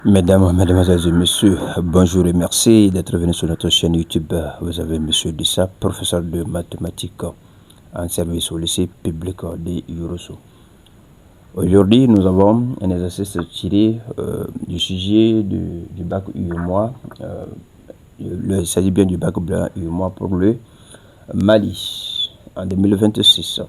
Mesdames, Mesdemoiselles et Messieurs, bonjour et merci d'être venus sur notre chaîne YouTube. Vous avez Monsieur Dissa, professeur de mathématiques en service au lycée public de Yorosso. Aujourd'hui, nous avons un exercice tiré du sujet du bac UEMOA. Il s'agit bien du bac blanc UEMOA pour le Mali en 2026.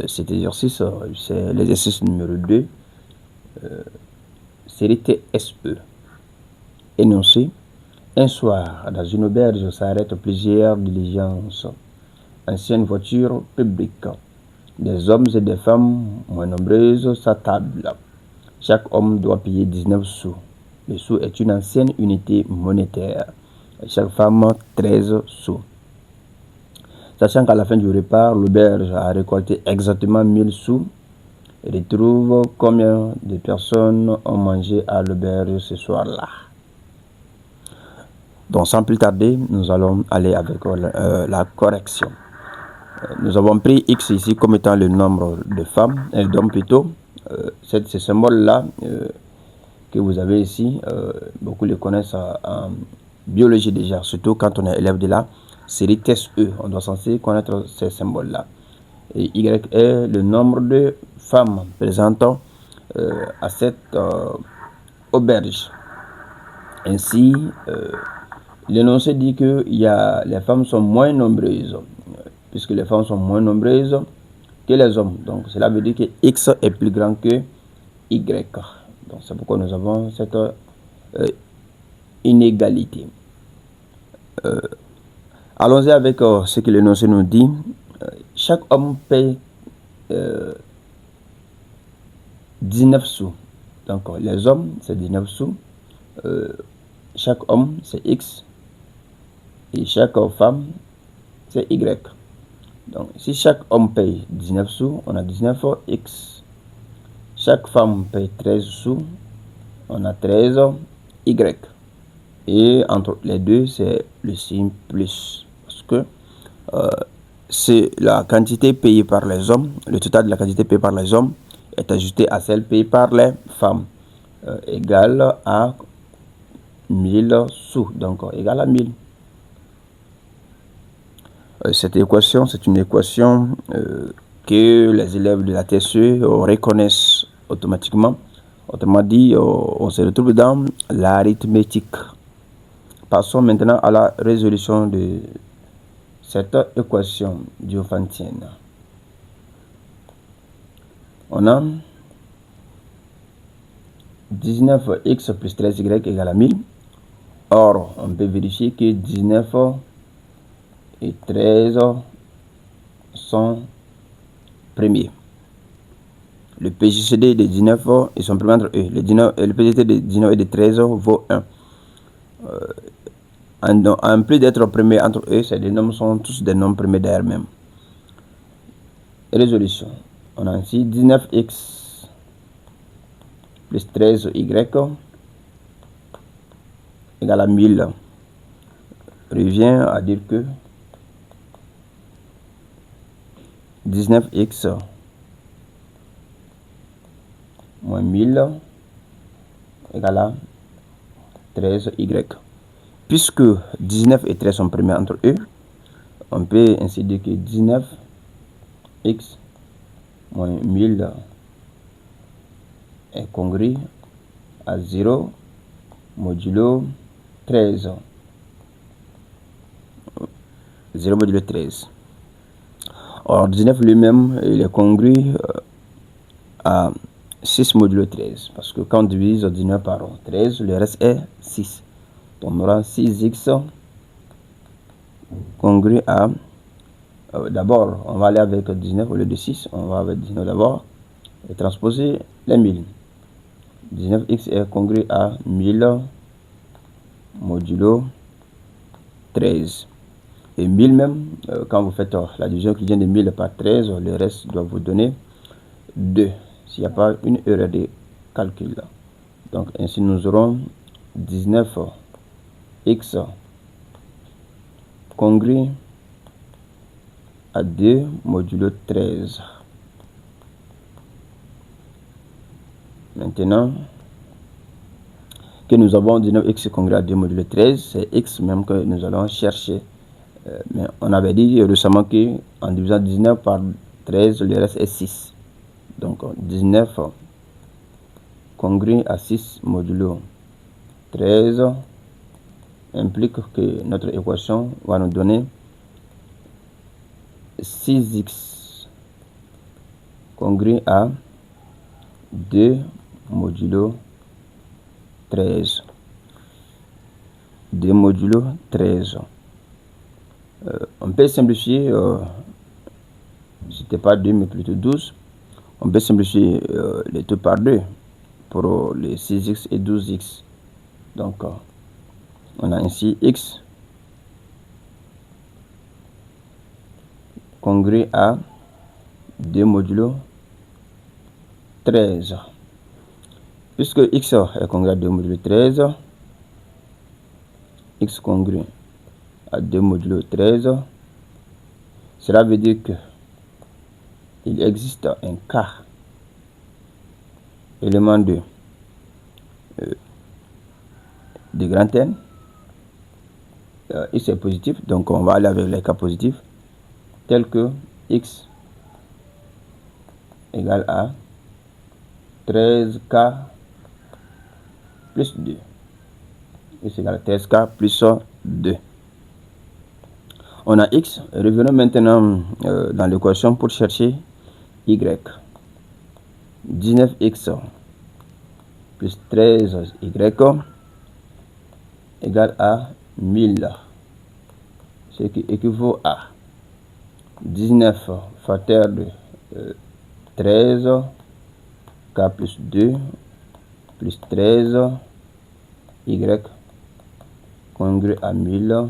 Cet exercice, c'est l'exercice numéro 2. Série TSE. Énoncé. Un soir, dans une auberge, s'arrêtent plusieurs diligences. Anciennes voitures publiques. Des hommes et des femmes moins nombreuses s'attablent. Chaque homme doit payer 19 sous. Le sou est une ancienne unité monétaire. Chaque femme 13 sous. Sachant qu'à la fin du repas, l'auberge a récolté exactement 1000 sous, retrouve combien de personnes ont mangé à l'auberge ce soir-là. Donc sans plus tarder, nous allons aller avec la correction. Nous avons pris X ici comme étant le nombre de femmes, d'hommes plutôt. Ce symbole-là que vous avez ici, beaucoup le connaissent en biologie déjà, surtout quand on est élève de la série TSE. On doit censé connaître ces symboles-là. Et Y est le nombre de femmes présentant à cette auberge. Ainsi, l'énoncé dit que les femmes sont moins nombreuses, puisque les femmes sont moins nombreuses que les hommes. Donc cela veut dire que X est plus grand que Y. Donc c'est pourquoi nous avons cette inégalité. Allons-y avec ce que l'énoncé nous dit. Chaque homme paye 19 sous. Donc les hommes, c'est 19 sous. Chaque homme, c'est X. Et chaque femme, c'est Y. Donc si chaque homme paye 19 sous, on a 19 X. Chaque femme paye 13 sous, on a 13 Y. Et entre les deux, c'est le signe plus. Parce que c'est la quantité payée par les hommes, le total de la quantité payée par les hommes est ajusté à celle payée par les femmes, égale à 1000 sous, donc égale à 1000. Cette équation, c'est une équation que les élèves de la TSE reconnaissent automatiquement. Autrement dit, on se retrouve dans l'arithmétique. Passons maintenant à la résolution de cette équation diophantienne. On a 19x plus 13y égale à 1000. Or, on peut vérifier que 19 et 13 sont premiers. Le PJCD de 19 ils sont premiers entre eux. Le PJCD de 19 et de 13 vaut 1. En plus d'être premiers entre eux, ces deux nombres sont tous des nombres premiers d'eux-mêmes. Résolution. On a ainsi 19x plus 13y égale à 1000. Revient à dire que 19x moins 1000 égale à 13y. Puisque 19 et 13 sont premiers entre eux, on peut ainsi dire que 19x moins 1000 est congru à 0 modulo 13. 0 modulo 13. Or, 19 lui-même, il est congru à 6 modulo 13. Parce que quand on divise 19 par 13, le reste est 6. Donc, on aura 6x congru à... d'abord, on va aller avec 19 au lieu de 6. On va avec 19 d'abord et transposer les 1000. 19x est congru à 1000 modulo 13. Et 1000 même, quand vous faites la division qui vient de 1000 par 13, le reste doit vous donner 2. S'il n'y a pas une erreur de calcul. Donc ainsi nous aurons 19x congru à 2 modulo 13. Maintenant, que nous avons 19x congrès à 2 modulo 13, c'est x même que nous allons chercher. Mais on avait dit récemment qu'en divisant 19 par 13, le reste est 6. Donc 19 congrès à 6 modulo 13 implique que notre équation va nous donner 6x congrès à 2 modulo 13. 2 modulo 13. On peut simplifier, c'était pas 2 mais plutôt 12. On peut simplifier les 2 par 2 pour les 6x et 12x. Donc, on a ainsi x congrès à 2 modulo 13. Puisque x est congrès à 2 modulo 13, x congrès à 2 modulo 13, cela veut dire que il existe un k élément de grand N. X est positif, donc on va aller avec les cas positifs, tels que x égale à 13k plus 2. X égale à 13k plus 2. On a x. Revenons maintenant dans l'équation pour chercher y. 19x plus 13y égale à 1000. Ce qui équivaut à 19 facteur de 13 k plus 2 plus 13 y congrès à 1000.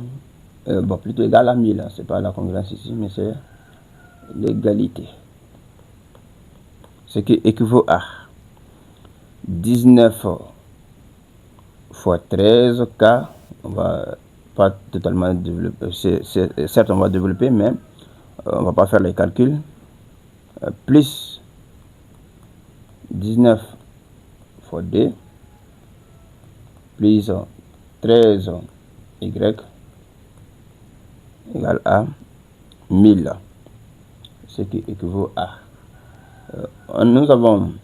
Bon, plutôt égal à 1000, c'est pas la congruence ici, mais c'est l'égalité. Ce qui équivaut à 19 fois 13k, on va pas totalement développer, certes on va développer, mais on va pas faire les calculs, plus 19 fois 2, plus 13y égale à 1000, ce qui équivaut à nous avons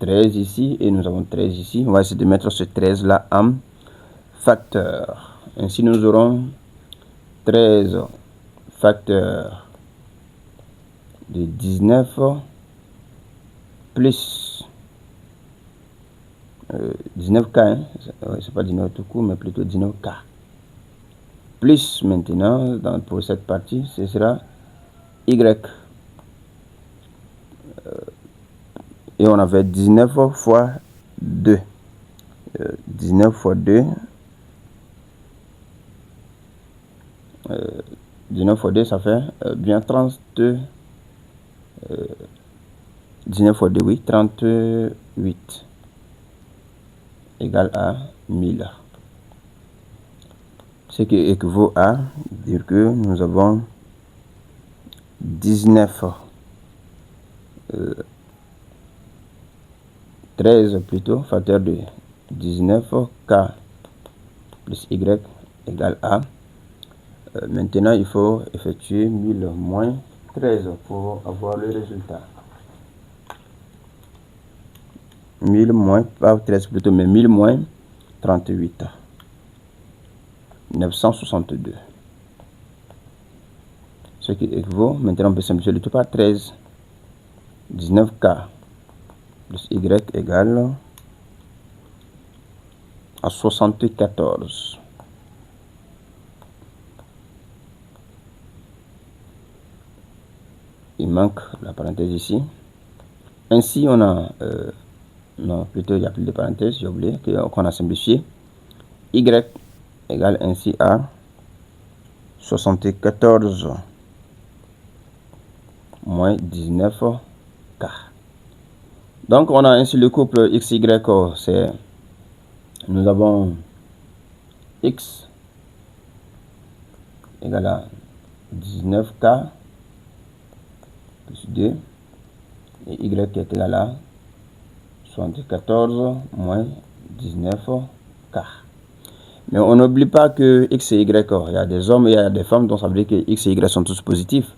13 ici et nous avons 13 ici. On va essayer de mettre ce 13 là en facteur. Ainsi nous aurons 13 facteur de 19 plus 19k, hein? C'est pas 19 tout court, mais plutôt 19k. Plus maintenant, pour cette partie, ce sera y. Et on avait 19 fois 2. 19 fois 2. 19 fois 2, ça fait bien 32. 19 fois 2, oui, 38. Égale à 1000. Ce qui équivaut à dire que nous avons 19 13 plutôt, facteur de 19k plus y égale à maintenant il faut effectuer 1000 moins 13 pour avoir le résultat. 1000 moins, pas 13 plutôt, mais 1000 moins 38. 962. Ce qui équivaut, maintenant on peut simplifier le tout par 13. 19k plus y égale à 74. Il manque la parenthèse ici. Ainsi on a non, plutôt il n'y a plus de parenthèse, j'ai oublié qu'on a simplifié. Y égale ainsi à 74 moins 19k. Donc on a ainsi le couple xy, c'est nous avons x égale à 19k plus 2 et y est égal à 74 moins 19k. K. Mais on n'oublie pas que X et Y, il y a des hommes et il y a des femmes, donc ça veut dire que X et Y sont tous positifs.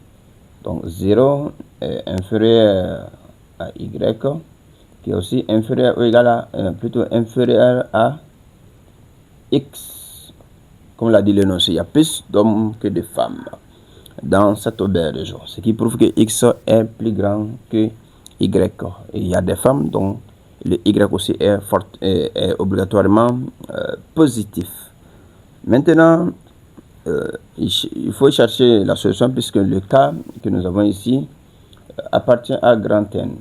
Donc 0 est inférieur à Y, qui est aussi inférieur ou égal à, plutôt inférieur à X. Comme l'a dit l'énoncé, il y a plus d'hommes que de femmes dans cette auberge, ce qui prouve que X est plus grand que Y. Et il y a des femmes dont le Y aussi est obligatoirement positif. Maintenant, il faut chercher la solution puisque le cas que nous avons ici appartient à grand N.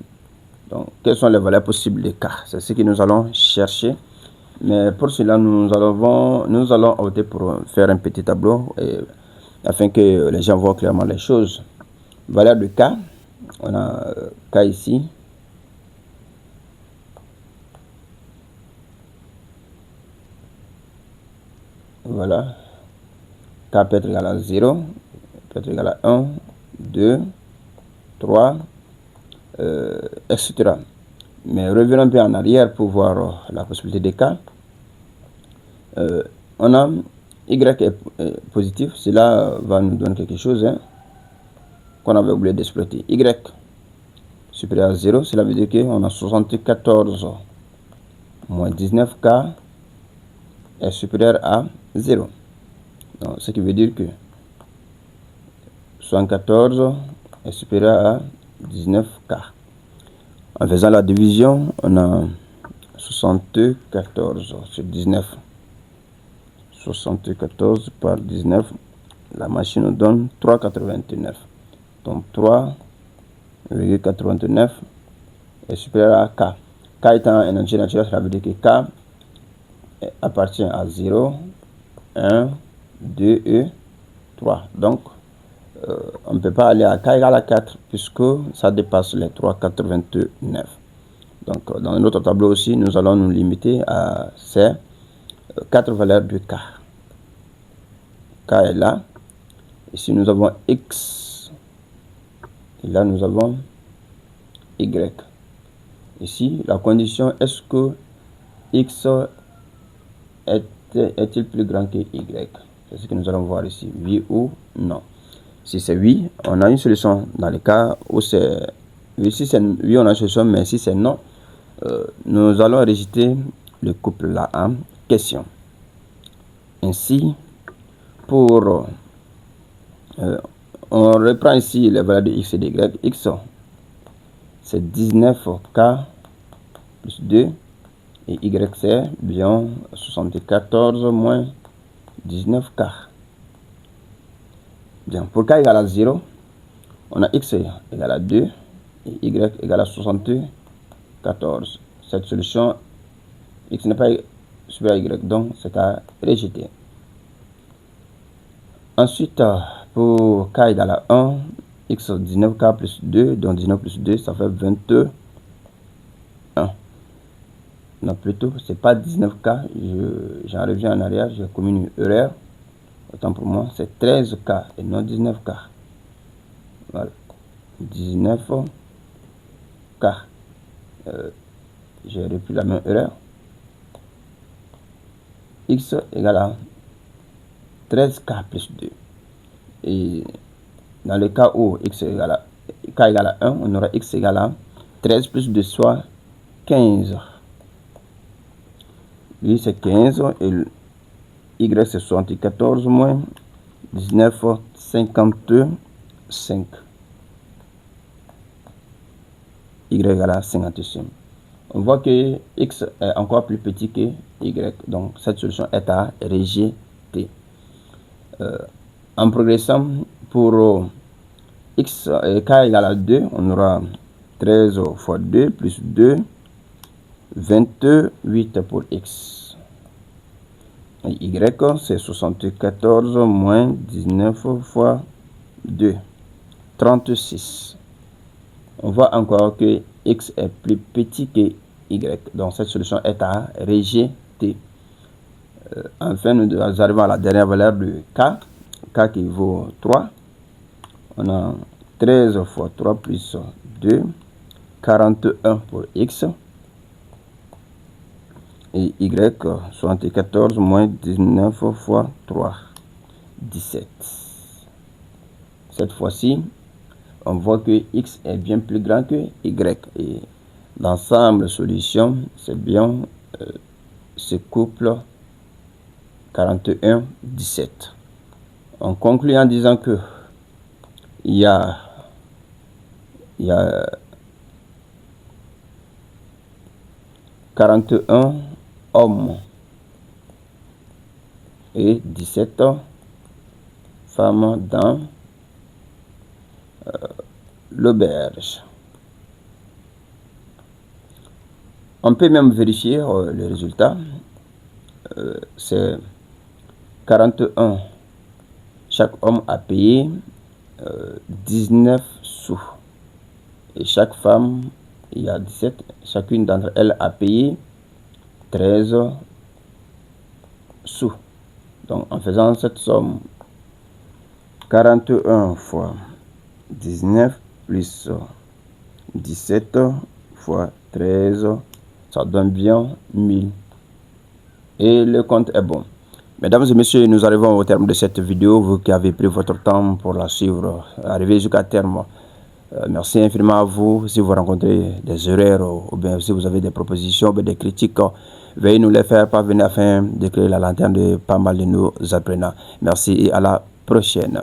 Donc, quelles sont les valeurs possibles des cas? C'est ce que nous allons chercher. Mais pour cela, nous allons opter pour faire un petit tableau afin que les gens voient clairement les choses. Valeur de K, on a K ici. Voilà. K peut être égal à 0, peut être égal à 1, 2, 3, etc. Mais revenons un peu en arrière pour voir la possibilité des cas. On a Y est positif, cela va nous donner quelque chose qu'on avait oublié d'exploiter. Y supérieur à 0, cela veut dire qu'on a 74 moins 19K est supérieur à 0. Donc, ce qui veut dire que 74 est supérieur à 19K. En faisant la division, on a 74 sur 19. 74 par 19, la machine nous donne 3,89. Donc 3,89 est supérieur à K. K étant un entier naturel, ça veut dire que K appartient à 0, 1, 2 et 3. Donc, on ne peut pas aller à K égale à 4 puisque ça dépasse les 3,89. Donc, dans notre tableau aussi, nous allons nous limiter à ces 4 valeurs de K. K est là. Ici, nous avons X. Et là, nous avons Y. Ici, la condition, est-ce que X est-il plus grand que Y? C'est ce que nous allons voir ici. Oui ou non. Si c'est oui, on a une solution. Dans le cas où c'est oui, si c'est oui, on a une solution, mais si c'est non, nous allons rejeter le couple là en question. Ainsi, pour on reprend ici les valeurs de X et de Y. X, c'est 19K plus 2. Et Y, c'est bien 74 moins 19K. Bien, pour K égale à 0, on a X égale à 2 et Y égale à 74. Cette solution, X n'est pas supérieur à Y, donc c'est à rejeter. Ensuite, pour K égale à 1, X 19K plus 2, donc 19 plus 2, ça fait 21. Non, plutôt, c'est pas 19K, j'en reviens en arrière, j'ai commis une erreur. Autant pour moi, c'est 13K et non 19K. Voilà. 19K. J'ai repris la même erreur. X égale à 13K plus 2. Et dans le cas où K égale à 1, on aura X égale à 13 plus 2, soit 15. Lui, c'est 15 et Y, c'est 74 moins 19, 55. Y égale à 55. On voit que X est encore plus petit que Y. Donc, cette solution est à rejeter. En progressant, pour X et K égale à 2, on aura 13 fois 2 plus 2, 28 pour X. Y, c'est 74 moins 19 fois 2, 36. On voit encore que X est plus petit que Y. Donc, cette solution est à rejeter. Enfin, nous arrivons à la dernière valeur de K. K qui vaut 3. On a 13 fois 3 plus 2, 41 pour X. Et y, 74 moins 19 fois 3, 17. Cette fois-ci, on voit que x est bien plus grand que y. Et l'ensemble solution, c'est bien ce couple 41, 17. On conclut en disant que il y a 41 hommes et 17 femmes dans l'auberge. On peut même vérifier le résultat. C'est 41. Chaque homme a payé 19 sous. Et chaque femme, il y a 17. Chacune d'entre elles a payé 13 sous. Donc en faisant cette somme, 41 fois 19 plus 17 fois 13, ça donne bien 1000. Et le compte est bon. Mesdames et messieurs, nous arrivons au terme de cette vidéo. Vous qui avez pris votre temps pour la suivre, arriver jusqu'à terme. Merci infiniment à vous. Si vous rencontrez des erreurs ou bien si vous avez des propositions ou des critiques, veuillez nous les faire parvenir afin de créer la lanterne de pas mal de nos apprenants. Merci et à la prochaine.